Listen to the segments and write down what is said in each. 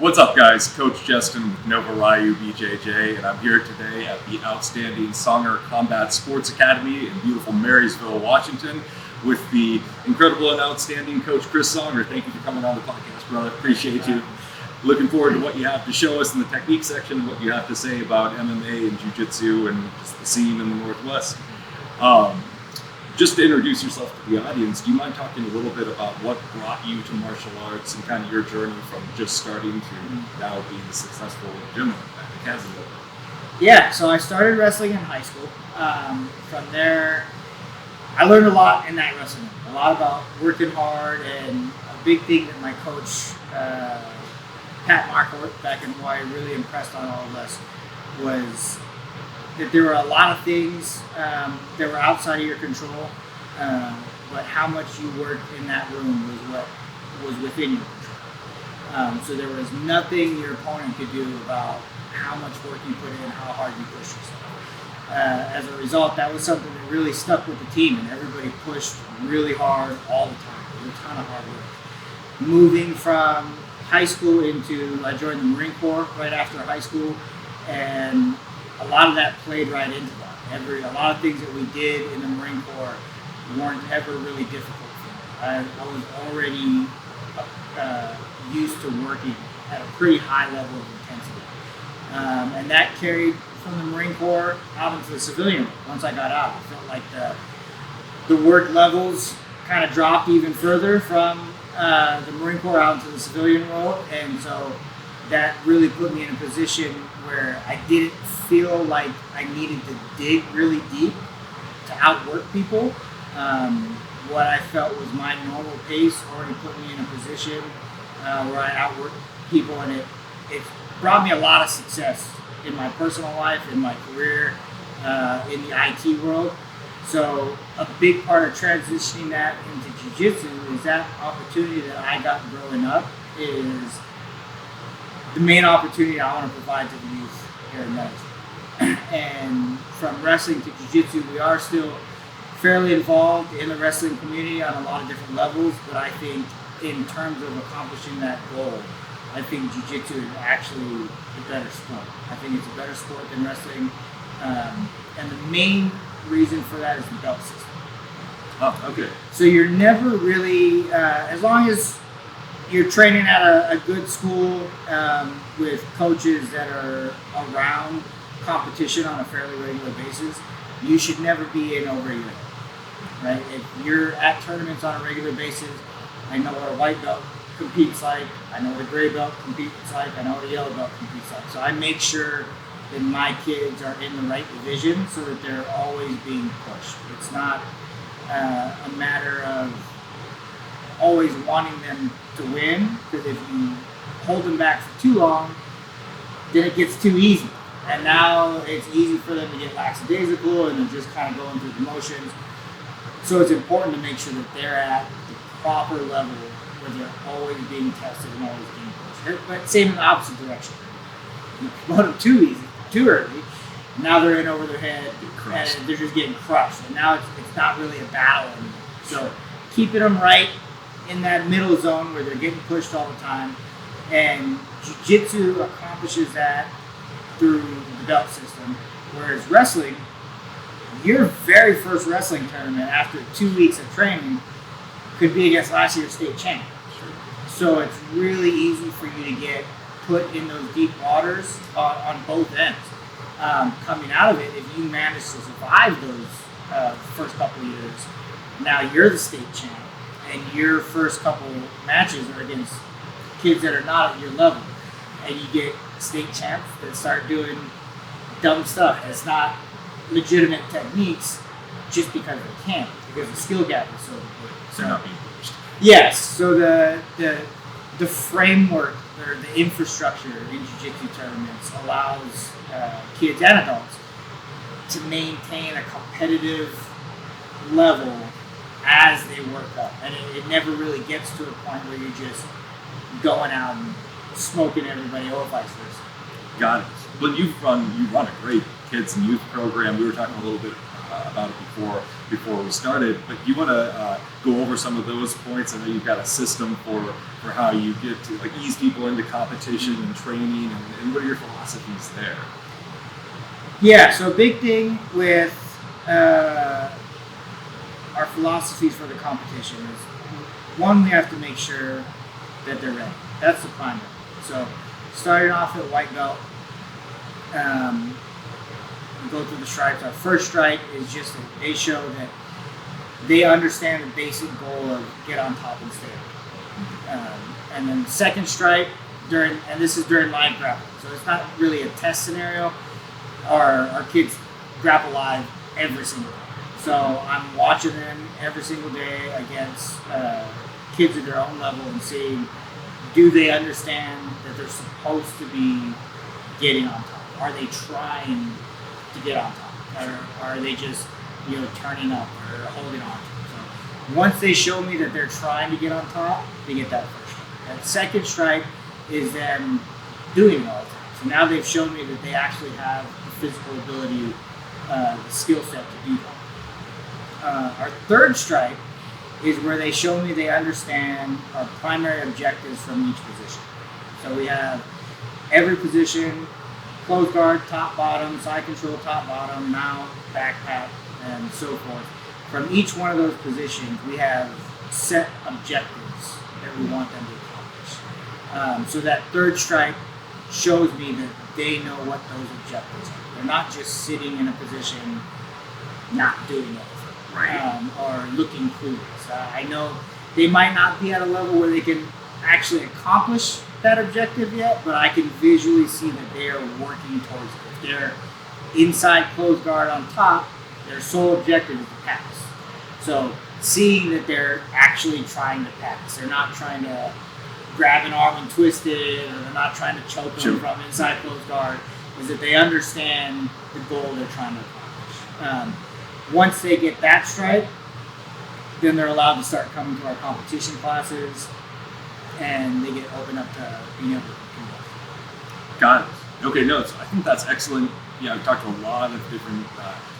What's up, guys? Coach Justin with RYU BJJ, and I'm here today at the outstanding Songer Combat Sports Academy in beautiful Marysville, Washington, with the incredible and outstanding Coach Chris Songer. Thank you for coming on the podcast, brother. Appreciate you. Looking forward to what you have to show us in the technique section, what you have to say about MMA and Jiu-Jitsu and just the scene in the Northwest. Just to introduce yourself to the audience, do you mind talking a little bit about what brought you to martial arts and kind of your journey from just starting to now being a successful gym at Marysville? Yeah, so I started wrestling in high school. From there, I learned a lot in that wrestling. A lot about working hard, and a big thing that my coach, Pat Marquardt, back in Hawaii, really impressed on all of us was that there were a lot of things that were outside of your control, but how much you worked in that room was what was within your control. So there was nothing your opponent could do about how much work you put in, how hard you pushed yourself. As a result, that was something that really stuck with the team, and everybody pushed really hard all the time. It was a ton of hard work. Moving from high school I joined the Marine Corps right after high school, and a lot of that played right into that. A lot of things that we did in the Marine Corps weren't ever really difficult for me. I was already used to working at a pretty high level of intensity. And that carried from the Marine Corps out into the civilian world. Once I got out, I felt like the work levels kind of dropped even further from the Marine Corps out into the civilian world. And so that really put me in a position where I didn't feel like I needed to dig really deep to outwork people. What I felt was my normal pace already put me in a position where I outworked people, and it brought me a lot of success in my personal life, in my career, in the IT world. So a big part of transitioning that into Jiu-Jitsu is that opportunity that I got growing up is the main opportunity I want to provide to the youth here in Marysville. And from wrestling to Jiu-Jitsu, we are still fairly involved in the wrestling community on a lot of different levels, but I think in terms of accomplishing that goal, I think Jiu-Jitsu is actually a better sport. I think it's a better sport than wrestling, and the main reason for that is the belt system. Oh, okay. So you're never really, as long as you're training at a good school with coaches that are around competition on a fairly regular basis, you should never be in over your head, right? If you're at tournaments on a regular basis, I know what a white belt competes like, I know what a gray belt competes like, I know what a yellow belt competes like. So I make sure that my kids are in the right division so that they're always being pushed. It's not a matter of always wanting them to win, because if you hold them back for too long, then it gets too easy. And now it's easy for them to get lackadaisical and they're just kind of going through the motions. So it's important to make sure that they're at the proper level where they're always being tested and always being pushed. But same in the opposite direction. You promote them too easy, too early. Now they're in over their head and they're just getting crushed. And now it's not really a battle anymore. So keeping them right in that middle zone where they're getting pushed all the time. And Jiu-Jitsu accomplishes that through the belt system, whereas wrestling, your very first wrestling tournament after 2 weeks of training could be against last year's state champ. Sure. So it's really easy for you to get put in those deep waters on both ends. Coming out of it, if you manage to survive those first couple of years, now you're the state champ, and your first couple matches are against kids that are not at your level, and you get state champs that start doing dumb stuff that's not legitimate techniques just because they can't, because the skill gap is so big. They're not being pushed. Yes, so the framework or the infrastructure in Jiu-Jitsu tournaments allows kids and adults to maintain a competitive level as they work up, and it never really gets to a point where you're just going out and smoking everybody or vice versa. Got it. But you run a great kids and youth program. We were talking a little bit about it before we started, but you want to go over some of those points. I know you've got a system for how you get to like ease people into competition and training, and what are your philosophies there? Yeah, so a big thing with our philosophies for the competition is, one, we have to make sure that they're ready. That's the primary. So starting off at white belt, we go through the stripes. Our first stripe is just that they show that they understand the basic goal of get on top and stay. And then the second stripe, and this is during live grappling, so it's not really a test scenario. Our kids grapple live every single day. So I'm watching them every single day against kids at their own level and seeing, do they understand that they're supposed to be getting on top? Are they trying to get on top? Or are they just, turning up or holding on? So once they show me that they're trying to get on top, they get that first stripe. That second stripe is them doing it all the time. So now they've shown me that they actually have the physical ability, the skill set to do that. Our third stripe is where they show me they understand our primary objectives from each position. So we have every position, close guard, top, bottom, side control, top, bottom, mount, backpack, and so forth. From each one of those positions, we have set objectives that we want them to accomplish. So that third stripe shows me that they know what those objectives are. They're not just sitting in a position not doing anything, right? Or looking clueless. I know they might not be at a level where they can actually accomplish that objective yet, but I can visually see that they are working towards it. If they're inside closed guard on top, their sole objective is to pass. So seeing that they're actually trying to pass, they're not trying to grab an arm and twist it, or they're not trying to choke them from inside closed guard, is that they understand the goal they're trying to accomplish. Once they get that stripe, then they're allowed to start coming to our competition classes, and they get opened up to being able to compete. Got it. Okay, no, I think that's excellent. Yeah, I've talked to a lot of different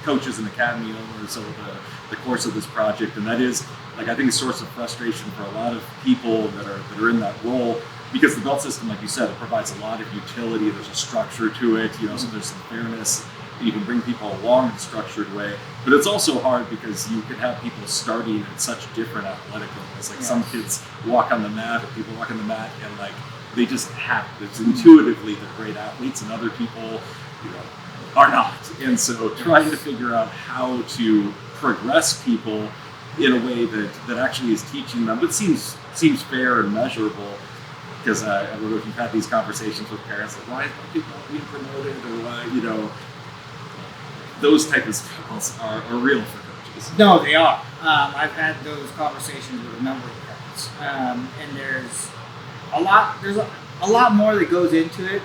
coaches and academy owners over the course of this project, and that is, I think, a source of frustration for a lot of people that are in that role, because the belt system, like you said, it provides a lot of utility. There's a structure to it, so there's some fairness. You can bring people along in a structured way, but it's also hard because you can have people starting at such different athletic levels. Some kids walk on the mat, or people walk on the mat, and they just have it's intuitively they're great athletes, and other people, are not. And so trying to figure out how to progress people in a way that actually is teaching them, but seems fair and measurable. Because I don't know if you've had these conversations with parents, why is people not being promoted, or why, those type of struggles are real for coaches. No, they are. I've had those conversations with a number of parents, and there's a lot more that goes into it,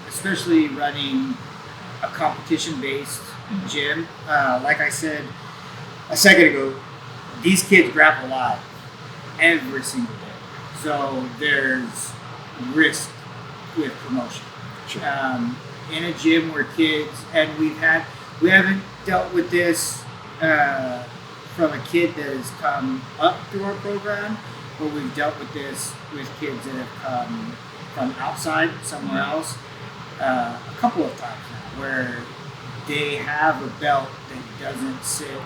especially running a competition-based gym. Like I said a second ago, these kids grapple live every single day. So there's risk with promotion. Sure. In a gym where kids, and we haven't dealt with this from a kid that has come up through our program, but we've dealt with this with kids that have come from outside somewhere else a couple of times now, where they have a belt that doesn't sit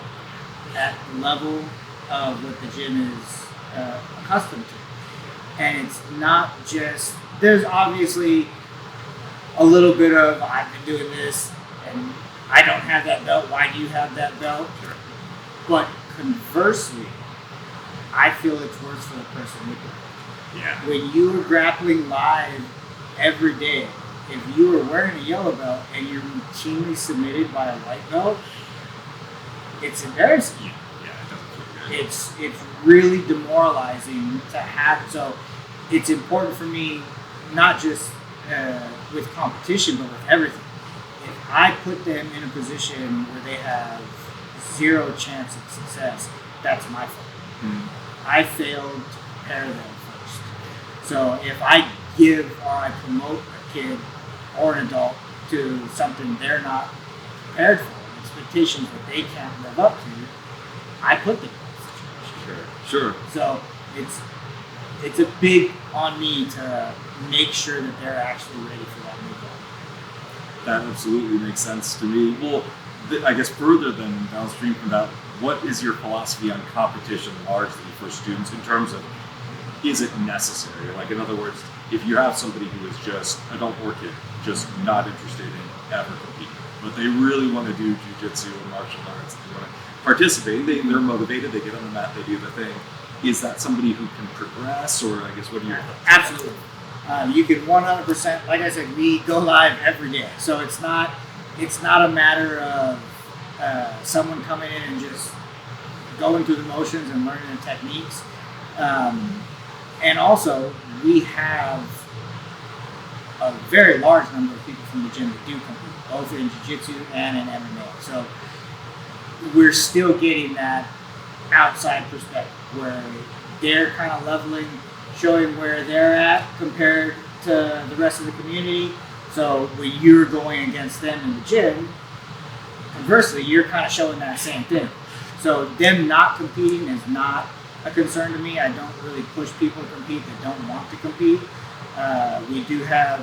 at the level of what the gym is accustomed to. And it's not just, there's obviously a little bit of, I've been doing this and I don't have that belt, why do you have that belt? Sure. But conversely, I feel it's worse for the person with the belt. Yeah. When you are grappling live every day, if you are wearing a yellow belt and you're routinely submitted by a white belt, it's embarrassing. Yeah, it doesn't feel good. It's really demoralizing to have. So it's important for me, not just with competition, but with everything. If I put them in a position where they have zero chance of success, that's my fault. Mm-hmm. I failed to prepare them first. So if I give or I promote a kid or an adult to something they're not prepared for, expectations that they can't live up to, I put them in that situation. Sure. So it's a big on me to make sure that they're actually ready for that new goal. That absolutely makes sense to me. Well, I guess further than downstream from that, what is your philosophy on competition largely for students in terms of, is it necessary? Like, in other words, if you have somebody who is just adult or kid, just not interested in ever competing, but they really want to do jiu-jitsu and martial arts, they want to participate, they're motivated, they get on the mat, they do the thing. Is that somebody who can progress, or I guess what are your thoughts? Absolutely. You can 100%, like I said, we go live every day. So it's not a matter of someone coming in and just going through the motions and learning the techniques. And also, we have a very large number of people from the gym that do compete, both in jiu-jitsu and in MMA. So we're still getting that outside perspective where they're kind of leveling, showing where they're at compared to the rest of the community. So when you're going against them in the gym, conversely, you're kind of showing that same thing. So them not competing is not a concern to me. I don't really push people to compete that don't want to compete. We do have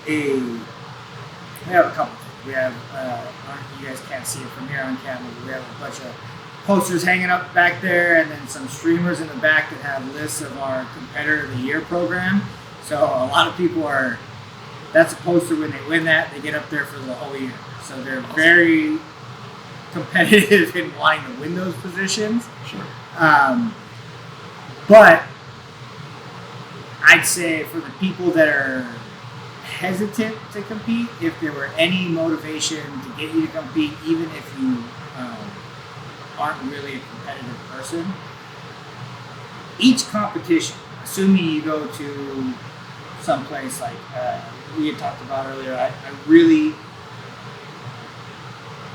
a couple things. We have, you guys can't see it from here on camera, but we have a bunch of posters hanging up back there, and then some streamers in the back that have lists of our Competitor of the Year program. So a lot of people that's a poster when they win that, they get up there for the whole year. So they're very competitive in wanting to win those positions. Sure. But I'd say for the people that are hesitant to compete, if there were any motivation to get you to compete, even if you aren't really a competitive person, each competition, assuming you go to someplace like we had talked about earlier, I really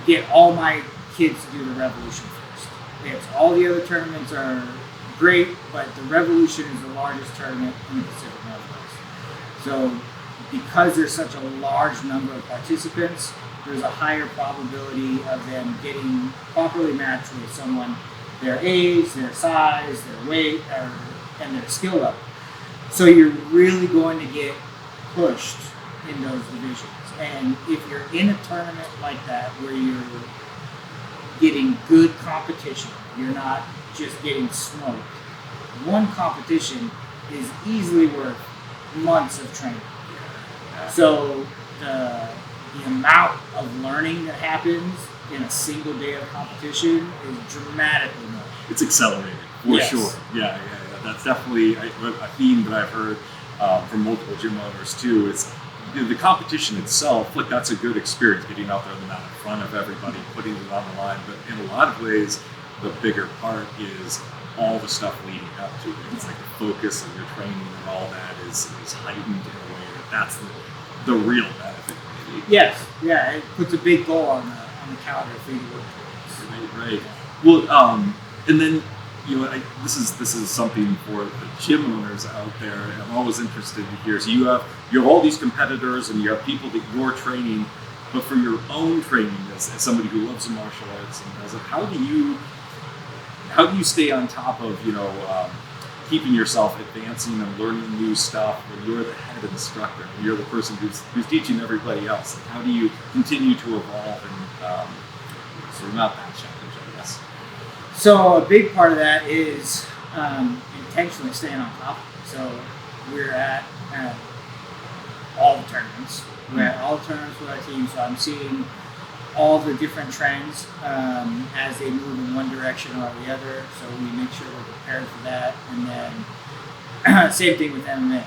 get all my kids to do the Revolution first. Yes, all the other tournaments are great, but the Revolution is the largest tournament in the Pacific Northwest. So because there's such a large number of participants, there's a higher probability of them getting properly matched with someone their age, their size, their weight, and their skill level. So you're really going to get pushed in those divisions. And if you're in a tournament like that where you're getting good competition, you're not just getting smoked, one competition is easily worth months of training. So the amount of learning that happens in a single day of competition is dramatically more. It's accelerated, for sure. Yeah. That's definitely a theme that I've heard from multiple gym owners too. Is the competition itself, like that's a good experience, getting out there on the mat in front of everybody, putting it on the line. But in a lot of ways, the bigger part is all the stuff leading up to it. It's like the focus of your training and all that is heightened in a way that's the real benefit. Maybe. Yes, yeah, it puts a big goal on the calendar for you to work towards. Right. Well, and then this is something for the gym owners out there, and I'm always interested to hear. So you have all these competitors, and you have people that you're training, but for your own training as somebody who loves the martial arts and does it, how do you stay on top of keeping yourself advancing and learning new stuff when you're the head instructor, when you're the person who's teaching everybody else? Like, how do you continue to evolve and sort of not that challenge, I guess? So a big part of that is intentionally staying on top of it. So we're at all the tournaments. We're at all the tournaments with our team, so I'm seeing all the different trends as they move in one direction or the other. So we make sure we're prepared for that. And then same thing with MMA.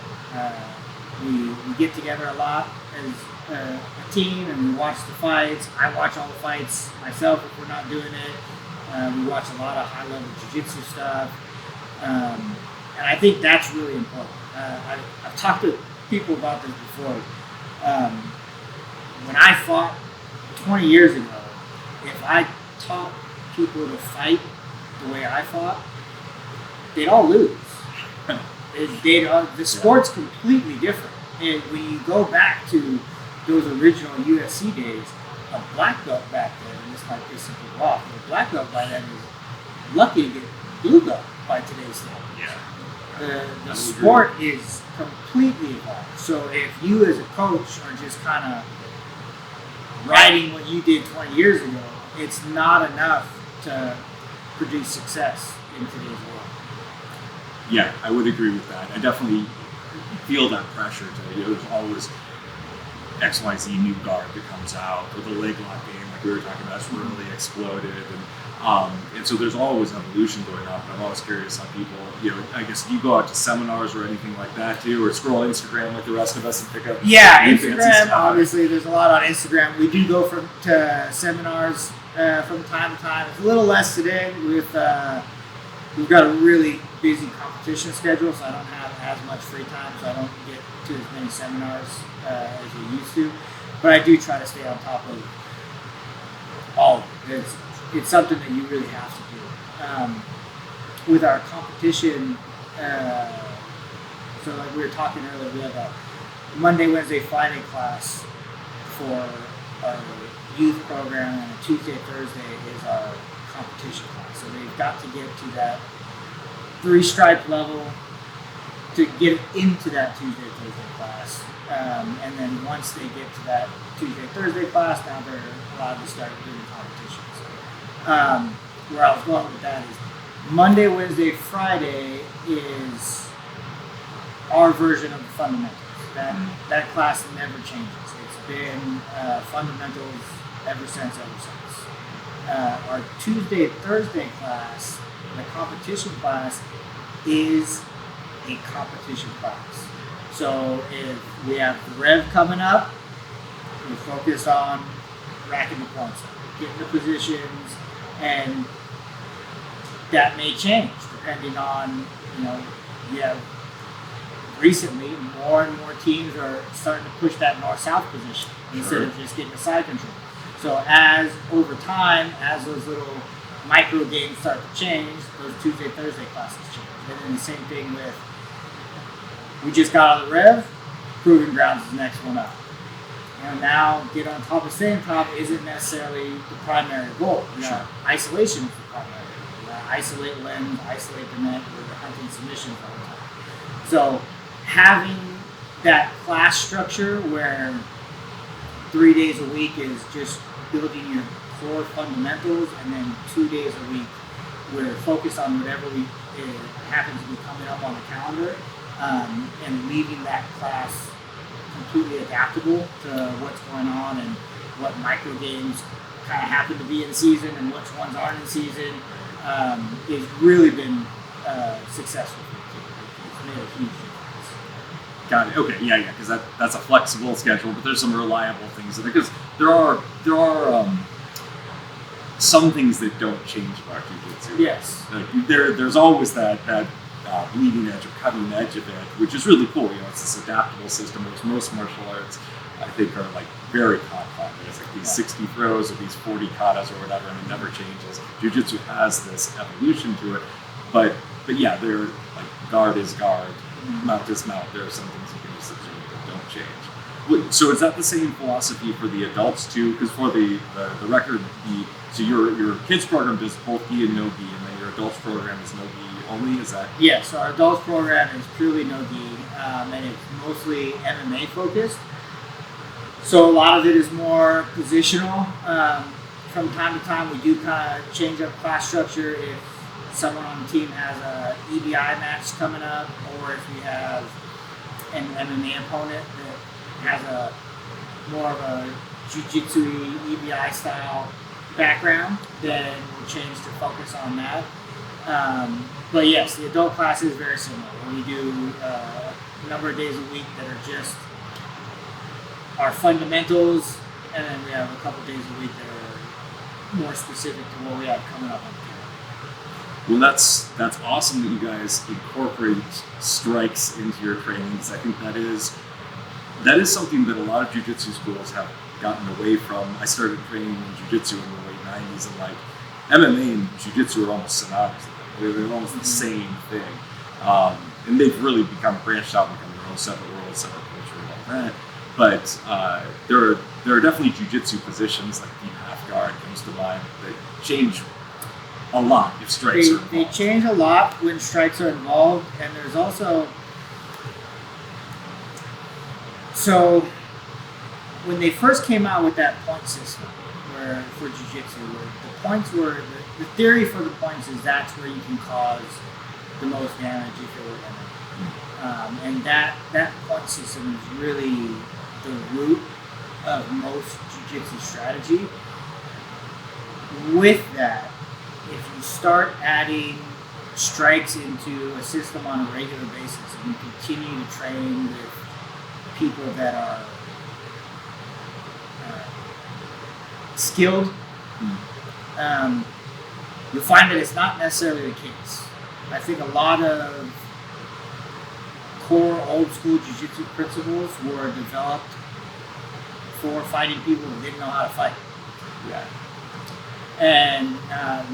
We get together a lot as a team and we watch the fights. I watch all the fights myself if we're not doing it. We watch a lot of high-level jiu-jitsu stuff. And I think that's really important. I've talked to people about this before. When I fought 20 years ago, if I taught people to fight the way I fought, they'd all lose. The sport's completely different. And when you go back to those original USC days, a black belt back then, and this might piss some people off, but a black belt by then is lucky to get blue belt by today's standards. Yeah. The sport is completely evolved. So if you as a coach are just kind of riding what you did 20 years ago, it's not enough to produce success in today's world. Yeah, I would agree with that. I definitely feel that pressure to, there's always XYZ new guard that comes out, or the leg lock game, like we were talking about, that's really exploded. And so there's always evolution going on, but I'm always curious how people, I guess, do you go out to seminars or anything like that too, or scroll Instagram like the rest of us and pick up? Yeah, Instagram, obviously, there's a lot on Instagram. We do go to seminars from time to time. It's a little less today. We've got a really busy competition schedule, so I don't have as much free time, so I don't get to as many seminars as we used to. But I do try to stay on top of all of it. It's something that you really have to do. With our competition, so like we were talking earlier, we have a Monday, Wednesday, Friday class for our youth program, and a Tuesday, Thursday is our competition class. So they've got to get to that 3-stripe level to get into that Tuesday, Thursday class. And then once they get to that Tuesday, Thursday class, now they're allowed to start doing competitions. Where I was going with that is Monday, Wednesday, Friday is our version of the fundamentals. That class never changes. It's been fundamentals ever since. Our Tuesday, Thursday class, the competition class, is a competition class. So if we have the rev coming up, we focus on racking the points up, getting the positions, and that may change depending on, recently more and more teams are starting to push that north-south position instead of just getting a side control. So as over time, as those little micro games start to change, those Tuesday, Thursday classes change. And then the same thing with, we just got out of the rev, proving grounds is the next one up. Now get on top of staying top isn't necessarily the primary goal. Isolation is the primary goal. Isolate limbs, isolate the neck, we're hunting submissions all the time. So having that class structure where 3 days a week is just building your core fundamentals, and then 2 days a week we're focused on whatever happens to be coming up on the calendar, and leaving that class completely adaptable to what's going on and what micro games kind of happen to be in season and which ones aren't in season, has really been successful for the team. It's made a huge difference. Got it. Okay, yeah, because that's a flexible schedule, but there's some reliable things in there, because there are some things that don't change about jiu-jitsu. Yes. There's always that bleeding edge or cutting edge of it, which is really cool. It's this adaptable system, whereas most martial arts, I think, are like very codified. It's like these 60 throws or these 40 katas or whatever, and it never changes. Jiu-jitsu has this evolution to it, but yeah, they're like guard is guard, mount is mount. There are some things you can just observe that don't change. So is that the same philosophy for the adults too? Because for the record, so your kids program does both gi and no gi, and then your adults program is no gi only. Is that? Yes. So our adults program is purely no gi, and it's mostly MMA focused. So a lot of it is more positional. From time to time, we do kind of change up class structure if someone on the team has a EBI match coming up, or if we have an MMA opponent that has a more of a jiu-jitsu EBI style background, then we'll change to focus on that. But yes, the adult class is very similar. We do a number of days a week that are just our fundamentals, and then we have a couple days a week that are more specific to what we have coming up on the calendar. Well, that's awesome that you guys incorporate strikes into your trainings. I think that is something that a lot of jiu-jitsu schools have gotten away from. I started training in jiu-jitsu in the late 90s, and like MMA and jiu-jitsu are almost synonymous. They're almost the same thing. And they've really branched out and become their own separate worlds, separate culture, and all that. But there are definitely jiu-jitsu positions like deep half guard comes to mind that change a lot if strikes are involved. They change a lot when strikes are involved, and there's also so when they first came out with that point system where for jiu-jitsu, where the points were the theory for the points is that's where you can cause the most damage if it were MMA. And that point system is really the root of most jiu-jitsu strategy. With that, if you start adding strikes into a system on a regular basis and you continue to train with people that are skilled, you'll find that it's not necessarily the case. I think a lot of core old school jiu-jitsu principles were developed for fighting people who didn't know how to fight. Yeah. And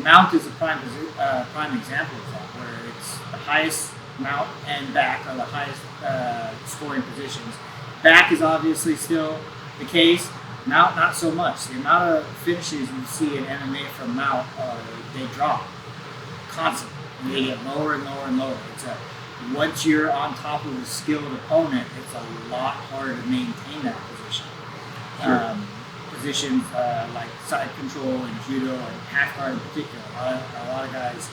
mount is a prime example of that, where it's the highest mount and back are the highest scoring positions. Back is obviously still the case. Mount, not so much. The amount of finishes you see in MMA from mount, they drop constantly. And they get lower and lower and lower. Once you're on top of a skilled opponent, it's a lot harder to maintain that position. Sure. Positions like side control and judo and half guard in particular. A lot of guys,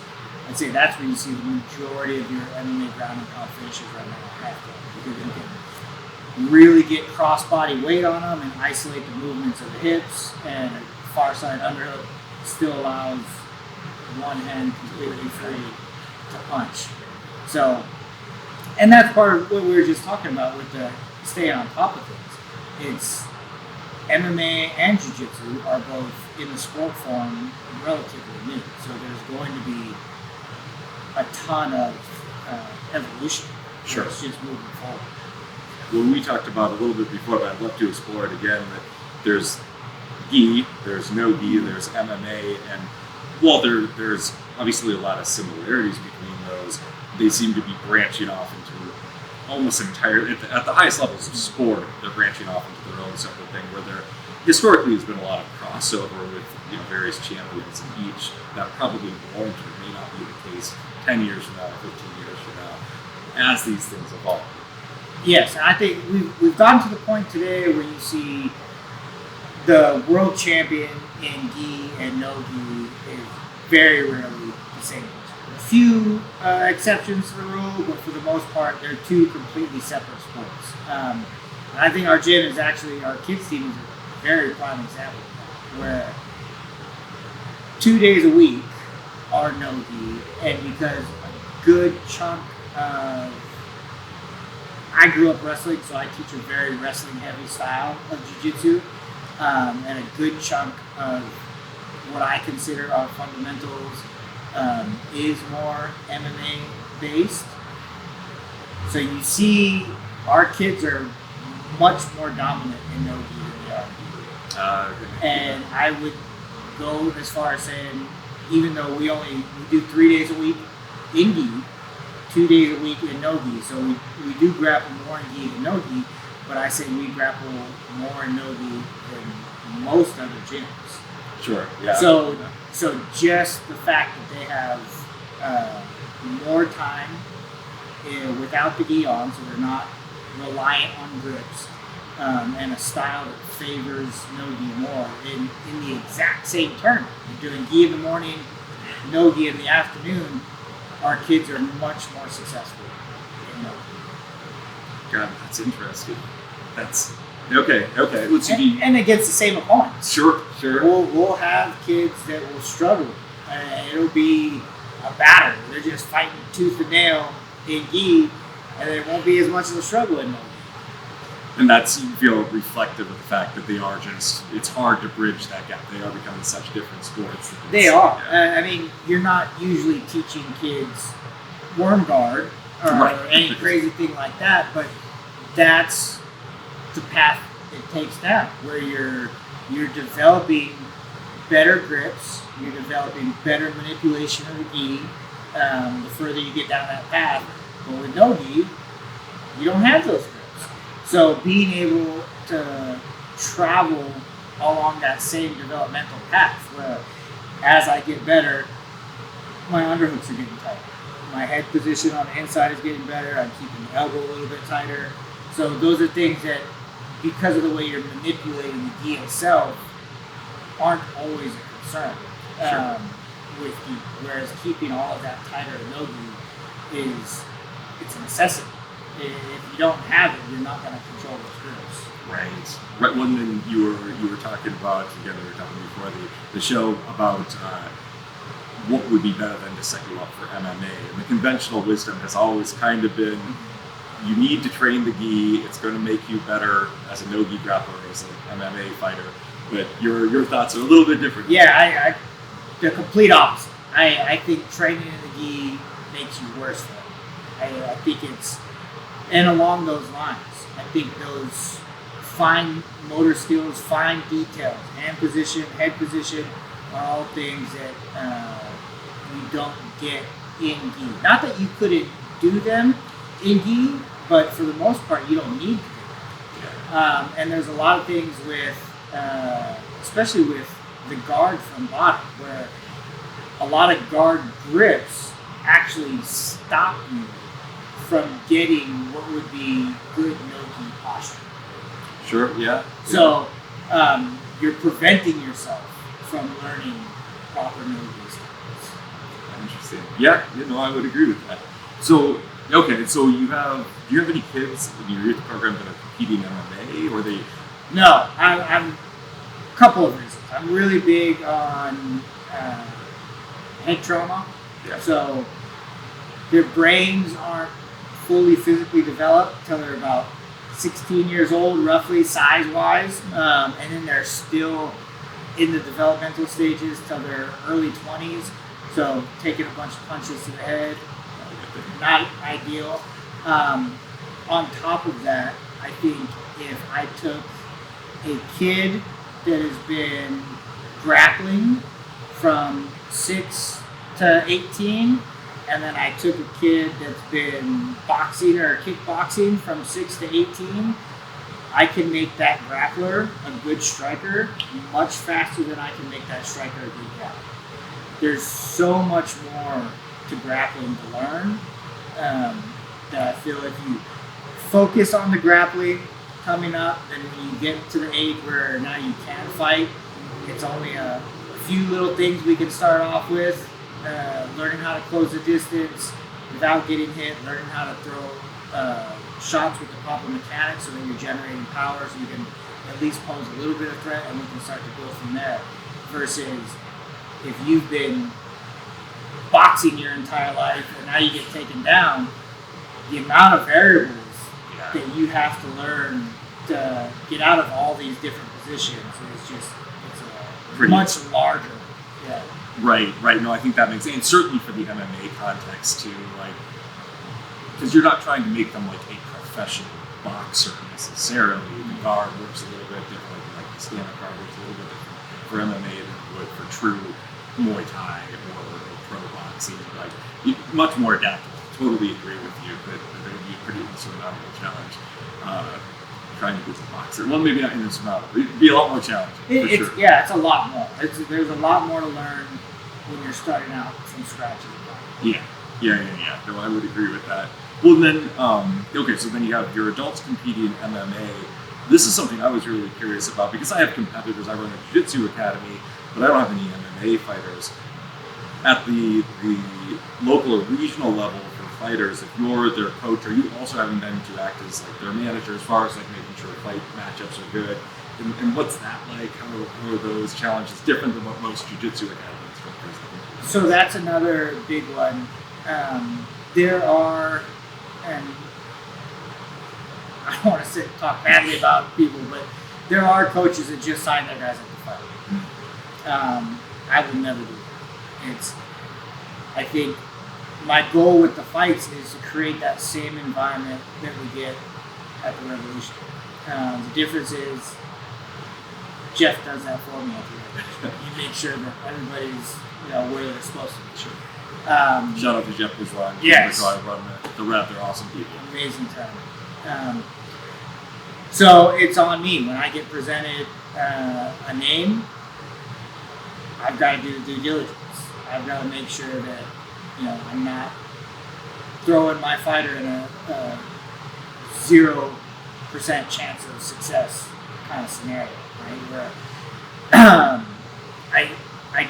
I'd say that's where you see the majority of your MMA ground and pound finishes right now, half guard. Because you can really get cross-body weight on them and isolate the movements of the hips, and far side underhook still allows one hand completely free to punch. So, and that's part of what we were just talking about with the staying on top of things. It's MMA and Jiu-Jitsu are both in the sport form relatively new, so there's going to be a ton of evolution. Sure. It's just moving forward. Well, we talked about a little bit before, but I'd love to explore it again, that there's gi, there's no gi, there's MMA, and while there's obviously a lot of similarities between those, they seem to be branching off into almost entirely, at the highest levels of sport, they're branching off into their own separate thing, where there historically has been a lot of crossover with various champions in each. That probably won't or may not be the case 10 years from now, 15 years from now, as these things evolve. Yes, I think we've gotten to the point today where you see the world champion in gi and no gi is very rarely the same person. A few exceptions to the rule, but for the most part, they're two completely separate sports. I think our gym is actually, our kids' team is a very prime example of that, where 2 days a week are no gi, and because a good chunk of I grew up wrestling, so I teach a very wrestling-heavy style of jiu-jitsu, and a good chunk of what I consider our fundamentals is more MMA-based. So you see our kids are much more dominant in no gi than they are in gi. And I would go as far as saying, even though we do 3 days a week in gi, 2 days a week in no gi, so we do grapple more in gi than no gi, but I say we grapple more in no gi than most other gyms. Sure. Yeah. So just the fact that they have more time without the gi on, so they're not reliant on grips, and a style that favors no gi more in the exact same tournament. You're doing gi in the morning, no gi in the afternoon. Our kids are much more successful in no gi. God, that's interesting. That's okay. And against the same opponents. Sure. We'll have kids that will struggle. It'll be a battle. They're just fighting tooth and nail in gi, and there won't be as much of a struggle in no gi. And that's, you feel, reflective of the fact that they are just, it's hard to bridge that gap. They are becoming such different sports. They are. Yeah. I mean, you're not usually teaching kids worm guard or any crazy thing like that, but that's the path it takes down, where you're developing better grips, you're developing better manipulation of the gi, the further you get down that path. But with no gi, you don't have those grips. So being able to travel along that same developmental path where as I get better, my underhooks are getting tighter. My head position on the inside is getting better. I'm keeping the elbow a little bit tighter. So those are things that, because of the way you're manipulating the gi itself, aren't always a concern with gi. Whereas keeping all of that tighter in no gi it's a necessity. If you don't have it, you're not going to control those grips. Right. One thing you were talking about, again, we were talking before the show about what would be better than to set you up for MMA. And the conventional wisdom has always kind of been, you need to train the gi. It's going to make you better as a no-gi grappler, as an MMA fighter. But your thoughts are a little bit different. Yeah, the complete opposite. I think training in the gi makes you worse for it. I think it's, and along those lines, I think those fine motor skills, fine details, hand position, head position, are all things that you don't get in gi. Not that you couldn't do them in gi, but for the most part, you don't need to do them. And there's a lot of things with, especially with the guard from bottom, where a lot of guard grips actually stop you from getting what would be good no-gi posture. Sure, yeah. So you're preventing yourself from learning proper no-gi skills. Interesting. Yeah, I would agree with that. So, okay, so do you have any kids in your youth program that are competing in MMA, or they? No, I'm a couple of reasons. I'm really big on head trauma. Yeah. So their brains aren't fully physically developed until they're about 16 years old, roughly size-wise, and then they're still in the developmental stages till their early 20s. So taking a bunch of punches to the head, not ideal. On top of that, I think if I took a kid that has been grappling from 6 to 18, and then I took a kid that's been boxing or kickboxing from 6 to 18, I can make that grappler a good striker much faster than I can make that striker a good grappler. There's so much more to grappling to learn that I feel if you focus on the grappling coming up, then when you get to the age where now you can fight, it's only a few little things we can start off with. Learning how to close the distance without getting hit, learning how to throw shots with the proper mechanics so that you're generating power so you can at least pose a little bit of threat, and we can start to build from there. Versus if you've been boxing your entire life and now you get taken down, the amount of variables that you have to learn to get out of all these different positions is just, it's a much larger. Yeah. Right. No, I think that makes sense. And certainly for the MMA context too, because you're not trying to make them like a professional boxer necessarily. The guard works a little bit different, like the stand-up guard works a little bit different for MMA than it would for true Muay Thai or pro boxing. Much more adaptable. Totally agree with you that it would be a pretty insurmountable challenge. Trying to be a boxer. Well, maybe not insurmountable. It'd be a lot more challenging. Sure. Yeah, it's a lot more. There's a lot more to learn when you're starting out from scratch. Yeah. No, I would agree with that. Well, then, okay, so then you have your adults competing in MMA. This is something I was really curious about because I have competitors. I run a jiu-jitsu academy, but I don't have any MMA fighters. At the local or regional level for fighters, if you're their coach, are you also having them to act as like their manager as far as like making sure fight matchups are good? And what's that like? How are those challenges different than what most jiu-jitsu academy instructors do? So that's another big one. There are, and I don't want to talk badly about people, but there are coaches that just sign their guys up to fight. I would never do that. I think my goal with the fights is to create that same environment that we get at the Revolution. The difference is Jeff does that for me at the Revolution. You make sure that everybody's where they're supposed to be. Sure. Shout out to Jeff Bouchard. Yes. I run the Rev. They're awesome people. Amazing time. So it's on me. When I get presented a name, I've got to do the due diligence. I've got to make sure that, I'm not throwing my fighter in a 0% chance of success kind of scenario, right? Where I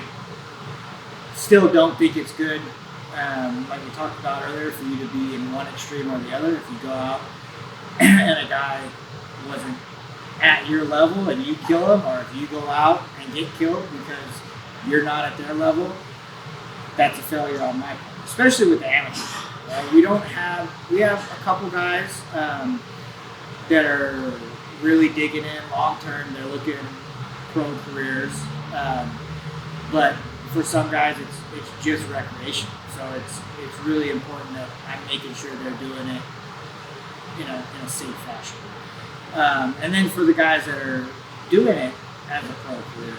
still don't think it's good, like we talked about earlier, for you to be in one extreme or the other. If you go out and a guy wasn't at your level and you kill him, or if you go out and get killed because you're not at their level, that's a failure on my part, especially with the amateurs. We have a couple guys that are really digging in long term. They're looking pro careers, but for some guys, it's just recreation. So it's really important that I'm making sure they're doing it in a safe fashion. And then for the guys that are doing it as a pro career,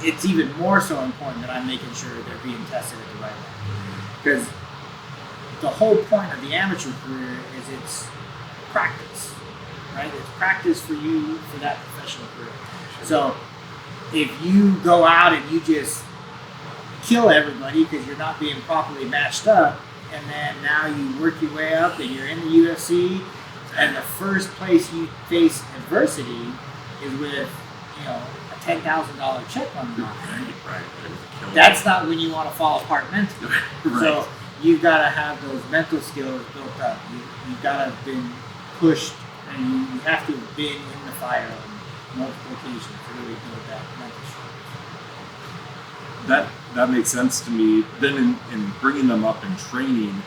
it's even more so important that I'm making sure they're being tested at the right level. Because the whole point of the amateur career is it's practice, right? It's practice for you for that professional career. So if you go out and you just kill everybody because you're not being properly matched up, and then now you work your way up and you're in the UFC, and the first place you face adversity is with, a $10,000 check on you. Right. That's not when you want to fall apart mentally. Right. So you've got to have those mental skills built up. You've got to have been pushed, and you have to have been in the fire on multiple occasions to really build that mental strength. That makes sense to me. Then in bringing them up in training,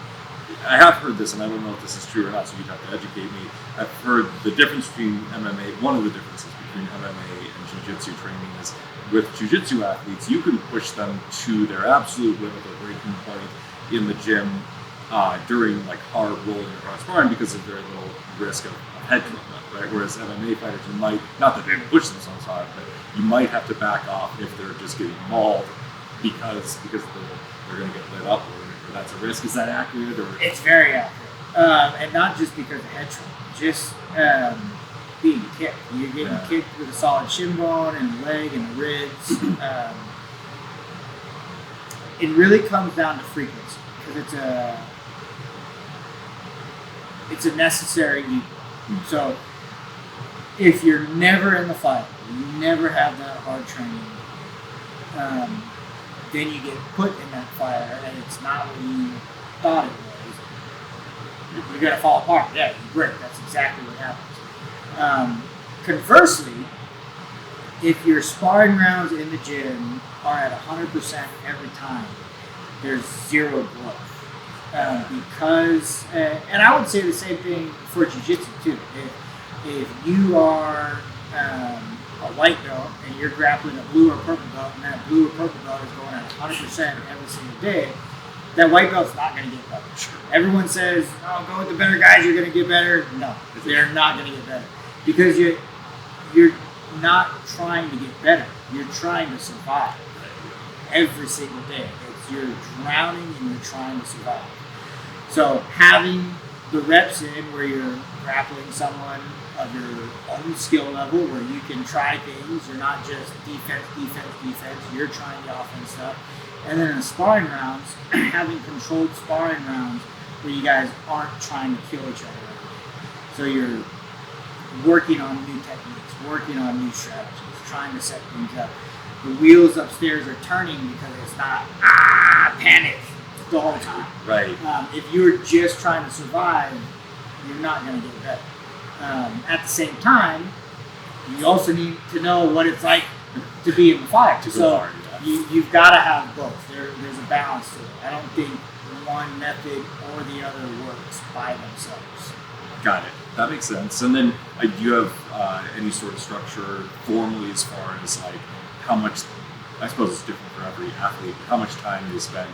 I have heard this, and I don't know if this is true or not, so you'd have to educate me. I've heard the difference between MMA, one of the differences between MMA and jiu-jitsu training is with jiu-jitsu athletes, you can push them to their absolute limit, their breaking point in the gym during like hard rolling across sparring because of very little risk of head trauma, right? Whereas MMA fighters, you might, not that they push themselves hard, but you might have to back off if they're just getting mauled because they're going to get lit up or that's a risk. Is that accurate? Or it's very accurate, and not just because of head trauma, just being kicked. You're getting kicked with a solid shin bone and the leg and the ribs. It really comes down to frequency because it's a necessary evil. So if you're never in the fight, you never have that hard training, then you get put in that fire and it's not what you thought it was, you're going to fall apart. Yeah, you break. That's exactly what happens. Conversely, if your sparring rounds in the gym are at 100% every time, there's zero growth. Because, and I would say the same thing for jiu-jitsu too. If you are a white belt and you're grappling a blue or purple belt, and that blue or purple belt is going at 100% every single day, that white belt's not going to get better. Sure. Everyone says, "Oh, go with the better guys, you're going to get better." No, they're not going to get better because you're not trying to get better. You're trying to survive every single day. You're drowning and you're trying to survive. So having the reps in where you're grappling someone of your own skill level, where you can try things, you're not just defense, you're trying the offense stuff. And then in the sparring rounds, having controlled sparring rounds where you guys aren't trying to kill each other. So you're working on new techniques, working on new strategies, trying to set things up. The wheels upstairs are turning because it's not panic the whole time. Right. If you're just trying to survive, you're not going to get better. At the same time, you also need to know what it's like to be in the fire. So you've got to have both. There's a balance to it. I don't think one method or the other works by themselves. Got it. That makes sense. And then do you have any sort of structure formally as far as like how much, I suppose it's different for every athlete, but how much time they spend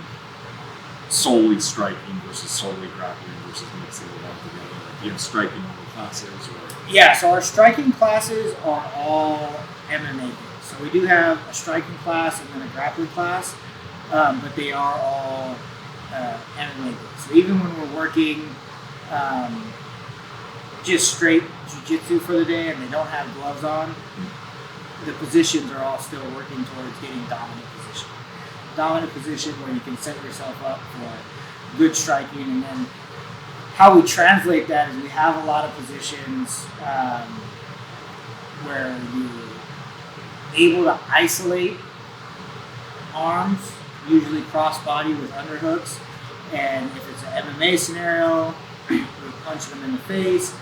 solely striking versus solely grappling versus mixing it all together? Like, do you have striking only classes? Or? Yeah, so our striking classes are all MMA based. So we do have a striking class and then a grappling class, but they are all MMA based. So even when we're working just straight jiu-jitsu for the day and they don't have gloves on, the positions are all still working towards getting dominant position. Dominant position where you can set yourself up for good striking, and then how we translate that is we have a lot of positions where you're able to isolate arms, usually cross-body with underhooks, and if it's an MMA scenario, we're punching them in the face.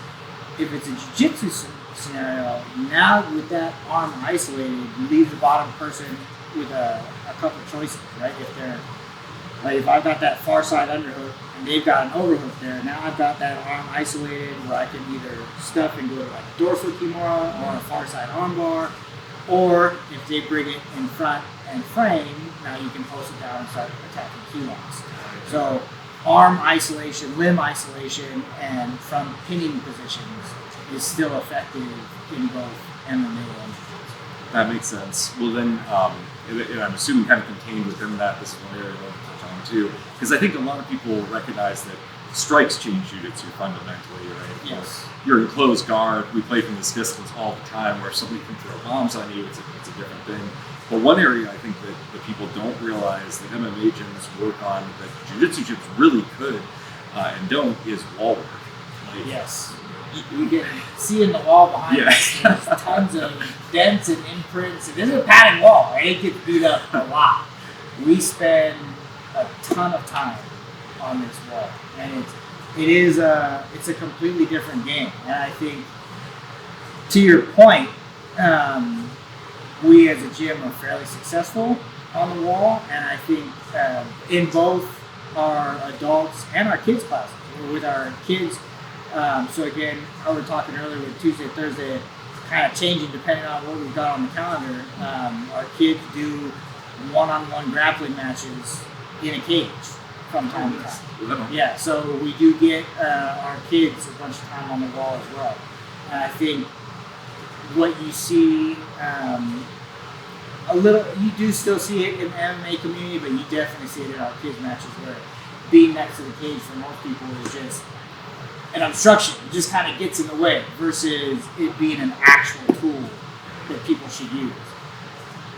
If it's a jiu-jitsu scenario, now with that arm isolated, you leave the bottom person with a couple choices, right? If they're like, if I've got that far side underhook and they've got an overhook there, now I've got that arm isolated where I can either stuff and go to like a dorsal kimura or a far side armbar, or if they bring it in front and frame, now you can post it down and start attacking key locks. So arm isolation, limb isolation, and from pinning positions is still effective in both MMA and jiu-jitsu. That makes sense. Well, then, and I'm assuming kind of contained within that, this is one area I want to touch on too, because I think a lot of people recognize that strikes change jiu-jitsu fundamentally, right? Yes. You're in closed guard. We play from this distance all the time where somebody can throw bombs on you. It's a different thing. But one area I think that people don't realize that MMA gyms work on, that jiu-jitsu gyms really could and don't, is wall work. Like, yes. You can see in the wall behind us, Yeah. there's tons of dents and imprints. It is a padded wall, right? It gets beat up a lot. We spend a ton of time on this wall, and it's a completely different game. And I think, to your point, we as a gym are fairly successful on the wall, and I think in both our adults and our kids classes, with our kids. So again, how we were talking earlier with Tuesday, Thursday, kind of changing depending on what we've got on the calendar. Our kids do one-on-one grappling matches in a cage from time to time. Yeah, so we do get our kids a bunch of time on the wall as well. And I think what you see you do still see it in the MMA community, but you definitely see it in our kids matches where being next to the cage for most people is just an obstruction. It just kind of gets in the way versus it being an actual tool that people should use.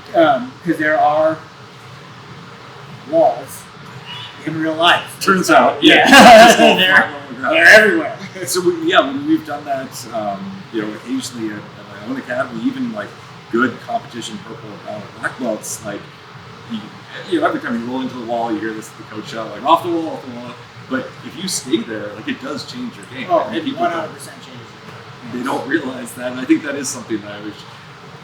Because there are walls in real life. Turns out, yeah. They're everywhere. So we've done that, occasionally at my own academy, even like good competition purple and brown and black belts, like, every time you roll into the wall, you hear the coach shout, like, off the wall, off the wall. But if you stay there, like, it does change your game. Oh, it 100% changes your game. They don't realize that, and I think that is something that I wish,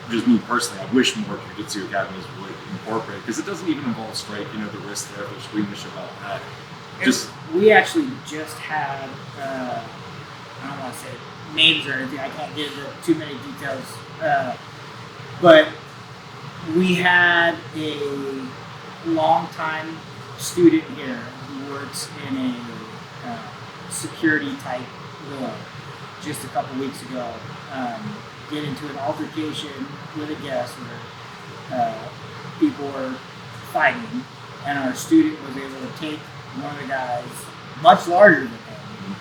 just me personally, I wish more jiu-jitsu academies would incorporate, because it doesn't even involve strike, the wrist there, they're squeamish about that. We actually just had, I don't want to say names or anything, I can't get into too many details, but we had a long-time student here who works in a security type role just a couple weeks ago, get into an altercation with a guest where people were fighting, and our student was able to take one of the guys much larger than him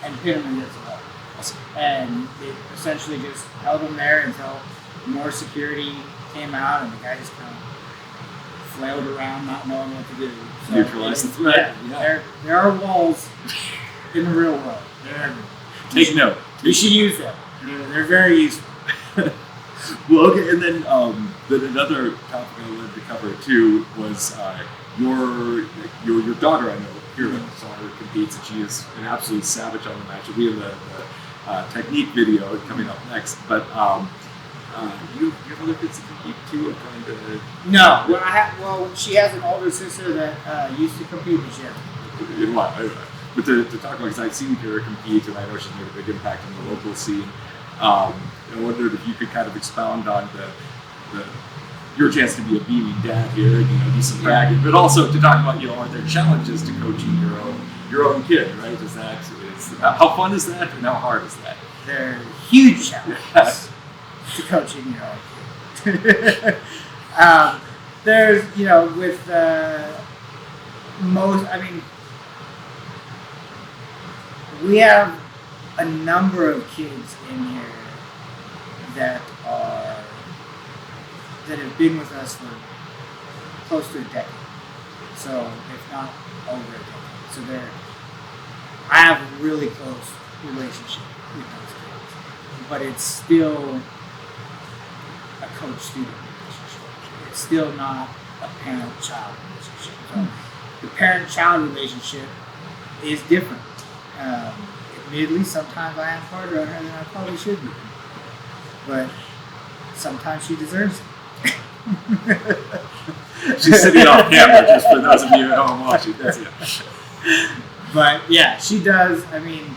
and pin him against the wall. Awesome. And it essentially just held him there until more security came out, and the guy just kind of flailed around, not knowing what to do. So neutralize the threat. Yeah. There are walls in the real world. Take note. You should use them. They're very useful. Well, okay, and then another topic I wanted to cover too was your daughter. I know here saw her competes, and she is an absolute savage on the match. We have the technique video coming up next, but you have other kids that compete too, or trying to? No. Well, she has an older sister that used to compete this year. In what? But to talk about, because I've seen Kara compete, and I know she's made a big impact on the local scene. I wondered if you could kind of expound on your chance to be a beaming dad here, and do some bragging, but also to talk about, are there challenges to coaching your own kid, right? How fun is that, and how hard is that? They're huge challenges to coaching your own kid. There's, with most, we have a number of kids in here that have been with us for close to a decade. So if not over a decade. So I have a really close relationship with those kids. But it's still a coach-student relationship. It's still not a parent-child relationship. So the parent-child relationship is different. Admittedly, sometimes I am harder on her than I probably should be. But sometimes she deserves it. She's sitting off camera, just for those of you at home watching. That's it. But yeah, she does. I mean,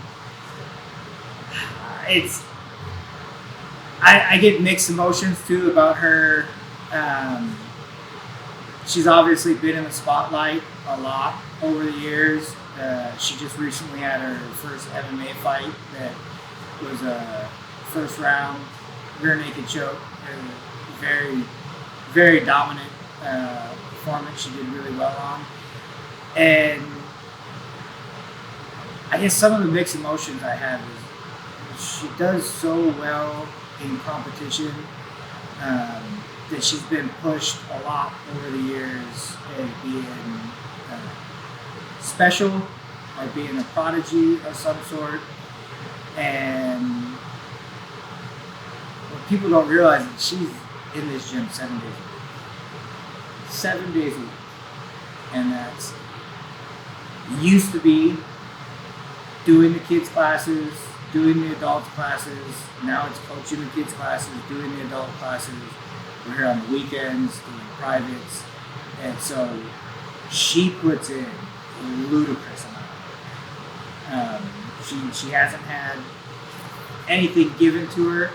I get mixed emotions too about her. She's obviously been in the spotlight a lot over the years. She just recently had her first MMA fight that was a first round rear naked choke. Very, very dominant performance. She did really well on. And I guess some of the mixed emotions I have is she does so well in competition that she's been pushed a lot over the years as being special or being a prodigy of some sort. And what people don't realize is she's in this gym 7 days a week. 7 days a week. And that's used to be doing the kids' classes, doing the adults' classes. Now it's coaching the kids' classes, doing the adult classes. We're here on the weekends, doing privates. And so she puts in a ludicrous amount. She hasn't had anything given to her.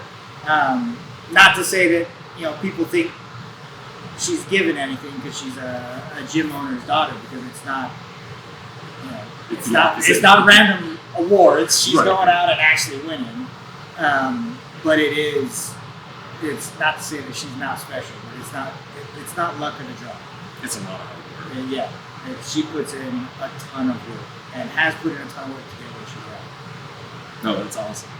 Not to say that, people think she's given anything because she's a gym owner's daughter, because it's not, it's not random awards. She's going out and actually winning. But it's not to say that she's not special, but it's not luck of the draw. It's a lot of hard work. And yeah, she puts in a ton of work and has put in a ton of work to get where she's at. No, that's awesome.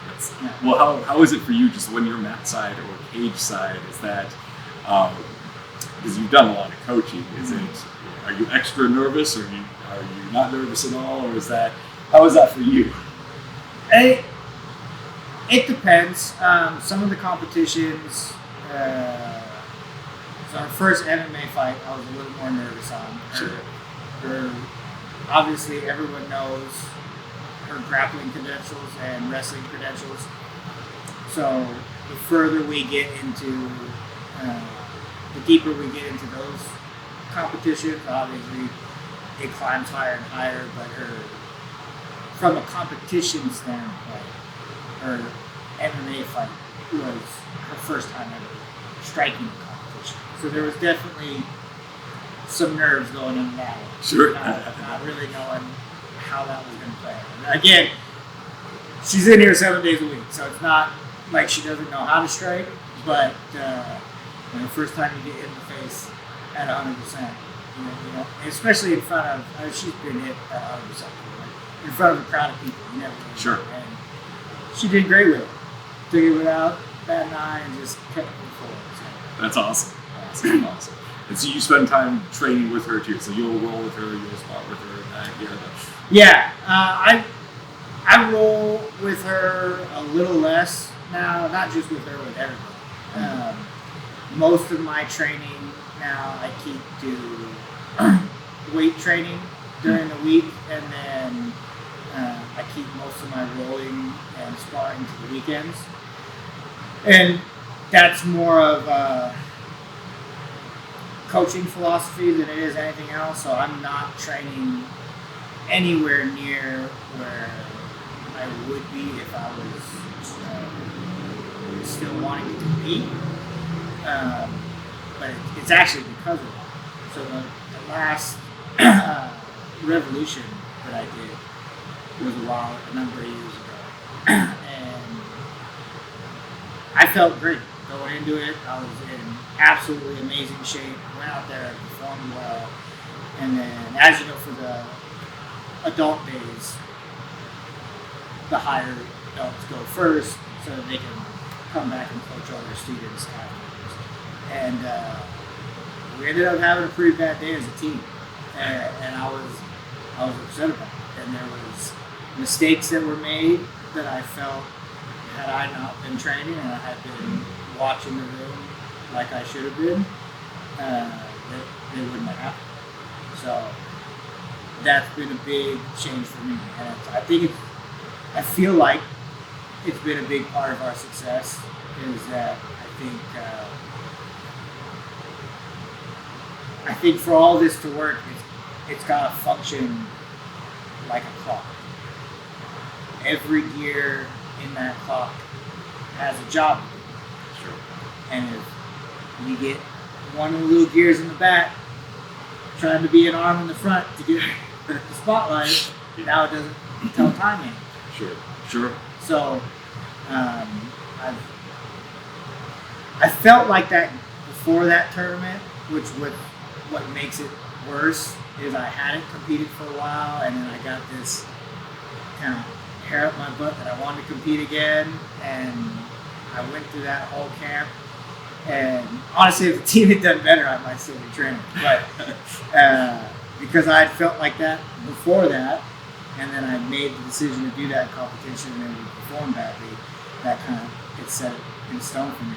Well, how is it for you, just when you're mat side or cage side? Is that because you've done a lot of coaching? Are you extra nervous, or are you not nervous at all, or how is that for you? It depends. Some of the competitions, so our first MMA fight, I was a little more nervous on. Her obviously, everyone knows her grappling credentials and wrestling credentials. So the further we get into, the deeper we get into those competitions, obviously it climbs higher and higher. But from a competition standpoint, her MMA fight was her first time ever striking a competition. So there was definitely some nerves going into that one. Sure. Not really knowing how that was going to play. And again, she's in here 7 days a week, so it's not like she doesn't know how to strike, but the first time you get hit in the face at 100%, especially in front of, she's been hit at 100%, in front of a crowd of people, you never know. Sure. And she did great with it. Took it without bat an eye and just kept it forward. So. That's awesome. Awesome. And so you spend time training with her too. So you'll roll with her, you'll spot with her, Yeah, I roll with her a little less now. Not just with her, with everybody. Most of my training now I keep to weight training during the week, and then I keep most of my rolling and sparring to the weekends. And that's more of a coaching philosophy than it is anything else. So I'm not training anywhere near where I would be if I was still wanting to compete. But it's actually because of that. So the last revolution that I did was a number of years ago. And I felt great going into it. I was in absolutely amazing shape. Went out there and performed well. And then, as you know, for the adult days, the higher adults go first so that they can come back and coach all their students afterwards. And we ended up having a pretty bad day as a team, and I was upset about it. And there was mistakes that were made that I felt, had I not been training and I had been watching the room like I should have been, that they wouldn't have happened. So that's been a big change for me, and I feel like it's been a big part of our success. Is that I think for all this to work, it's got to function like a clock. Every gear in that clock has a job. Sure. And if you get one of the little gears in the back trying to be an arm in the front to get the spotlight, now it doesn't tell time anymore. Sure. So I felt like that before that tournament, which what makes it worse is I hadn't competed for a while, and then I got this kind of hair up my butt that I wanted to compete again, and I went through that whole camp. And honestly, if the team had done better, I might still be training. But because I had felt like that before that, and then I made the decision to do that competition and we performed badly, that kind of gets set in stone for me.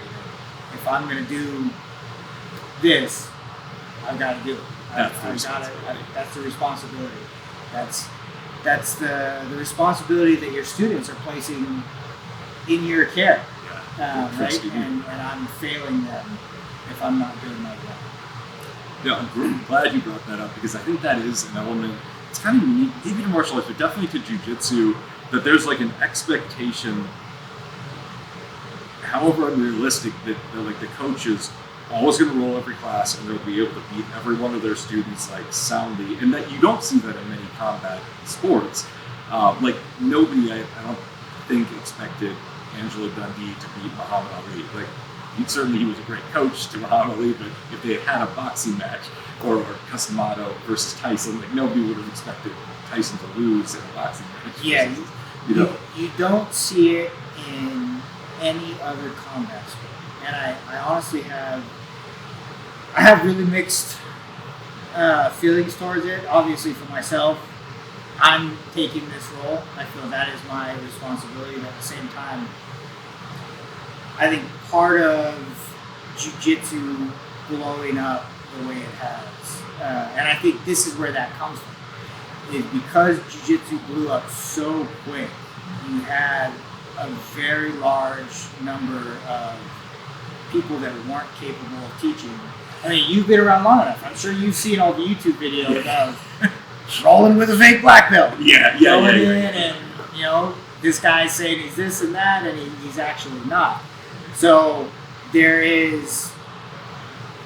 If I'm going to do this, I've got to do it. That's the responsibility. That's the responsibility that your students are placing in your care. Right? And I'm failing them if I'm not doing my job. Yeah, I'm glad you brought that up, because I think that is an element. It's kind of unique, even to martial arts, but definitely to jiu-jitsu, that there's like an expectation, however unrealistic, that like the coach is always going to roll every class and they'll be able to beat every one of their students like soundly, and that you don't see that in many combat sports. Like nobody, I don't think, expected Angelo Dundee to beat Muhammad Ali. Like, he was a great coach to Muhammad Ali, but if they had had a boxing match or Customato versus Tyson, like nobody would have expected Tyson to lose in a boxing match. Yeah, versus, you don't see it in any other combat sport, and I honestly have really mixed feelings towards it. Obviously, for myself, I'm taking this role. I feel that is my responsibility, but at the same time, I think part of jiu-jitsu blowing up the way it has, and I think this is where that comes from, is because jiu-jitsu blew up so quick, you had a very large number of people that weren't capable of teaching. I mean, you've been around long enough. I'm sure you've seen all the YouTube videos of rolling with a fake black belt. Going in and, this guy's saying he's this and that, and he's actually not. So there is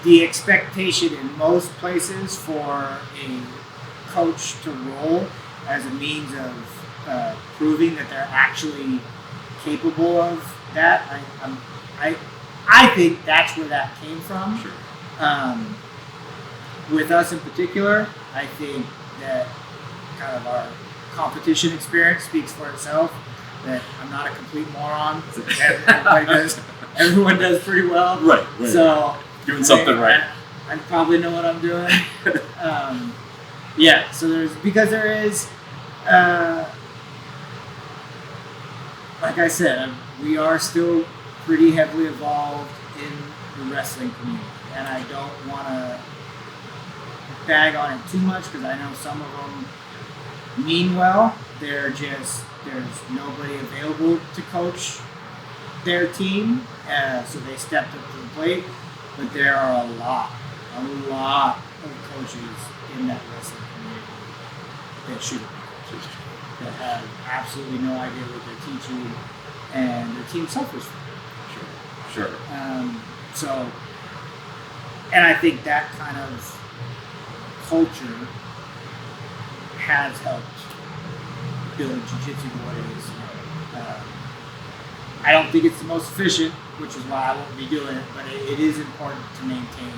the expectation in most places for a coach to roll as a means of proving that they're actually capable of that. I think that's where that came from. Sure. With us in particular, I think that kind of our competition experience speaks for itself. That I'm not a complete moron. Everyone does pretty well. Right. So doing something right. I probably know what I'm doing. So there is, like I said, we are still pretty heavily involved in the wrestling community, and I don't want to bag on it too much because I know some of them mean well. There's nobody available to coach their team, so they stepped up to the plate. But there are a lot of coaches in that wrestling community that should be coaches, that have absolutely no idea what they're teaching, and their team suffers from it. Sure. And I think that kind of culture has helped build jiu-jitsu to what it is. I don't think it's the most efficient, which is why I won't be doing it, but it is important to maintain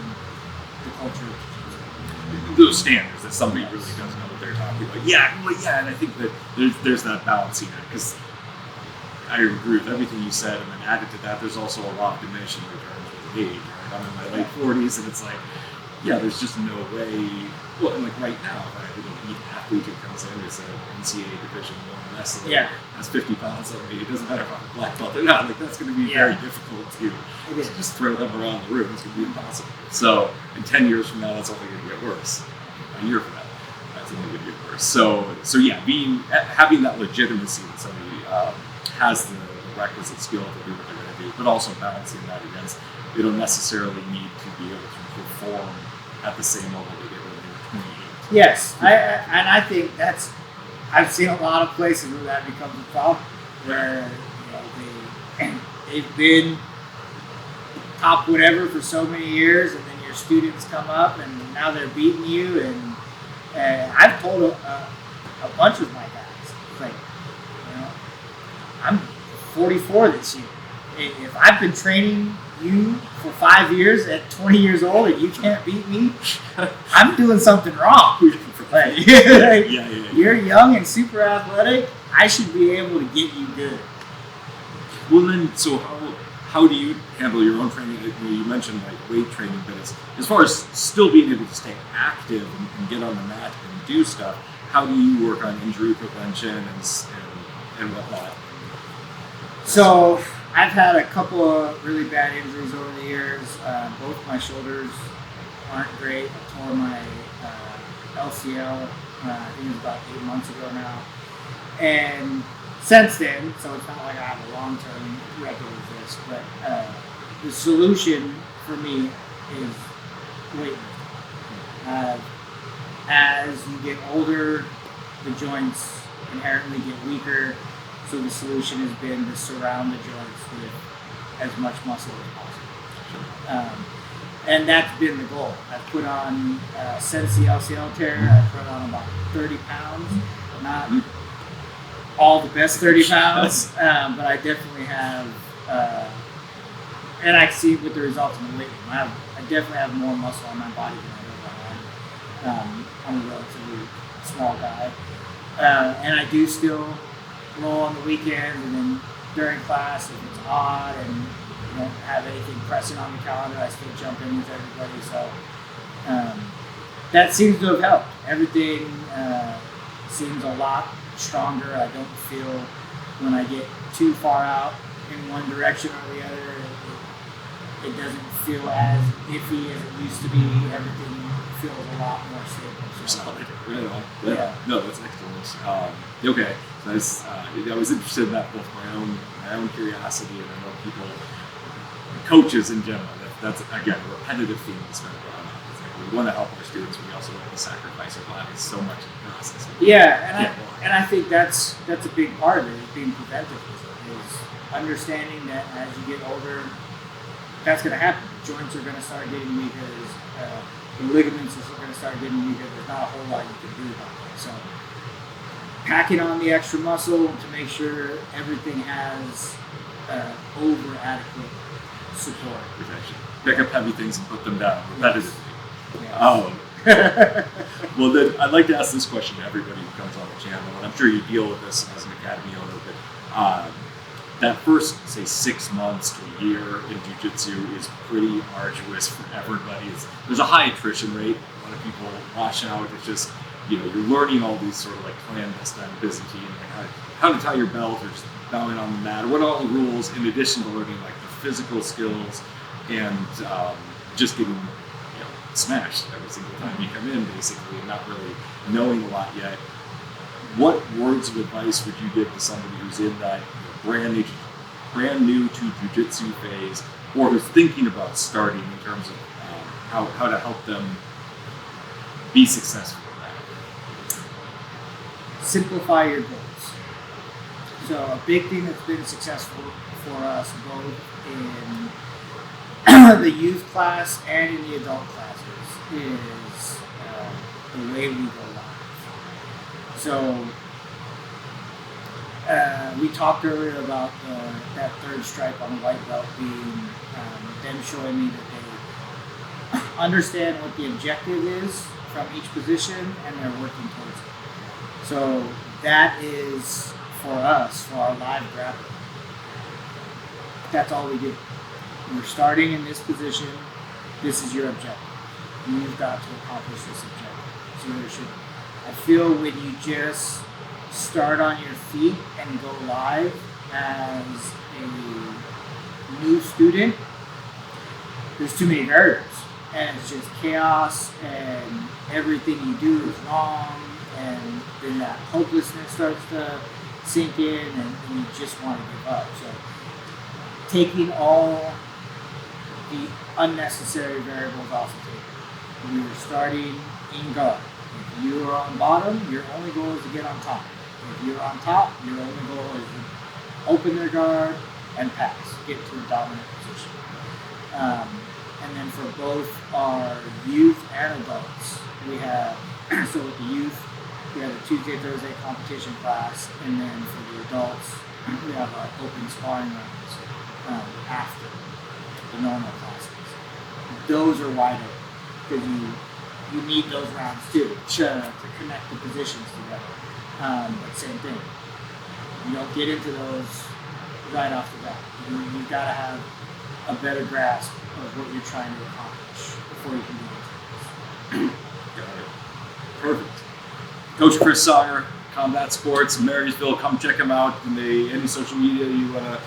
the culture of jiu-jitsu. Those standards, that somebody really does know what they're talking about. Yeah, and I think that there's that balancing it, because I agree with everything you said, and then added to that, there's also a lot of diminishing returns with age. Right? I'm in my late 40s, and it's like, yeah, there's just no way. Well, and like right now, if I have an elite athlete who comes in as an NCAA Division I wrestler, has 50 pounds on me, it doesn't matter if I'm a black belt or not. Like that's going to be very difficult to just throw them around the room. It's going to be impossible. So in 10 years from now, that's only going to get worse. A year from now, that's only going to get worse. So yeah, having that legitimacy that somebody has the requisite skill to do what they're going to do, but also balancing that against they don't necessarily need to be able to perform at the same level they did when they were 28. Yes, I think I've seen a lot of places where that becomes a problem, where they've been top whatever for so many years, and then your students come up and now they're beating you. And I've told a bunch of my guys, like, I'm 44 this year. If I've been training you for 5 years at 20 years old and you can't beat me, I'm doing something wrong. Like, you're young and super athletic. I should be able to get you good. Well, then, so how do you handle your own training? You mentioned like weight training, but as far as still being able to stay active and get on the mat and do stuff, how do you work on injury prevention and whatnot? So I've had a couple of really bad injuries over the years. Both my shoulders aren't great. I tore my LCL, I think it was about 8 months ago now. And since then, so it's not like I have a long-term record with this, but the solution for me is weightlifting. As you get older, the joints inherently get weaker. So the solution has been to surround the joints with as much muscle as possible. And that's been the goal. I've put on, since the LCL tear, I've put on about 30 pounds. Not all the best 30 pounds, but I definitely have, and I see with the results in the weight room, I definitely have more muscle on my body than I ever had. I'm a relatively small guy. And I do still roll on the weekends, and then during class if it's odd and you don't have anything pressing on the calendar, I still jump in with everybody. So that seems to have helped. Everything seems a lot stronger. I don't feel when I get too far out in one direction or the other, it doesn't feel as iffy as it used to be. Everything feels a lot more stable. Solid. Right on. Yeah. No, that's excellent. Okay. I was interested in that, both my own curiosity, and I know people, coaches in general. That's again a repetitive theme that's going to go on. It's like we want to help our students, but we also want to sacrifice our bodies so much in the process. And I think that's a big part of it, is being preventive. Is understanding that as you get older, that's going to happen. The joints are going to start getting weaker. The ligaments are going to start getting weaker. There's not a whole lot you can do about that. So packing on the extra muscle to make sure everything has over adequate support. Protection. Pick up heavy things and put them down repetitively. Yes. Well, then I'd like to ask this question to everybody who comes on the channel, and I'm sure you deal with this as an academy owner, but that first, say, 6 months to a year in jiu-jitsu is pretty arduous for everybody. There's a high attrition rate. A lot of people wash out. It's just, you're learning all these sort of like clandestine Byzantine, like how to tie your belt, or just bowing on the mat, or what are all the rules, in addition to learning like the physical skills and just getting smashed every single time you come in, basically, and not really knowing a lot yet. What words of advice would you give to somebody who's in that brand new to jiu-jitsu phase, or who's thinking about starting, in terms of how to help them be successful in that? Simplify your goals. So a big thing that's been successful for us both in the youth class and in the adult classes is the way we go live. So we talked earlier about that third stripe on the white belt being them showing me that they understand what the objective is from each position and they're working towards it. So that is, for us, for our live grappling, That's all we do. We're starting in this position. This is your objective. You've got to accomplish this objective. So there should. I feel when you just start on your feet and go live as a new student, there's too many variables, and it's just chaos, and everything you do is wrong, and then that hopelessness starts to sink in, and you just want to give up. So taking all the unnecessary variables off the table. You're starting in guard. If you are on bottom, your only goal is to get on top. If you're on top, your only goal is to open their guard and pass, get to a dominant position. And then for both our youth and adults, we have, so with the youth, we have a Tuesday, Thursday competition class, and then for the adults, we have our open sparring rounds after the normal classes. Those are wide open because you need those rounds too to connect the positions together. But same thing, you don't get into those right off the bat. You've got to have a better grasp of what you're trying to accomplish before you can do it. Got it. Perfect. Coach Chris Songer, Combat Sports, Marysville. Come check him out. Any social media you want to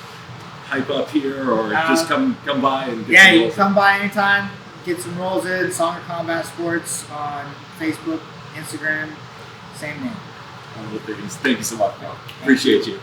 hype up here, or just come by and get some you rolls can come by anytime. Get some rolls in. Songer Combat Sports on Facebook, Instagram, same name. Thank you so much, man. Appreciate you.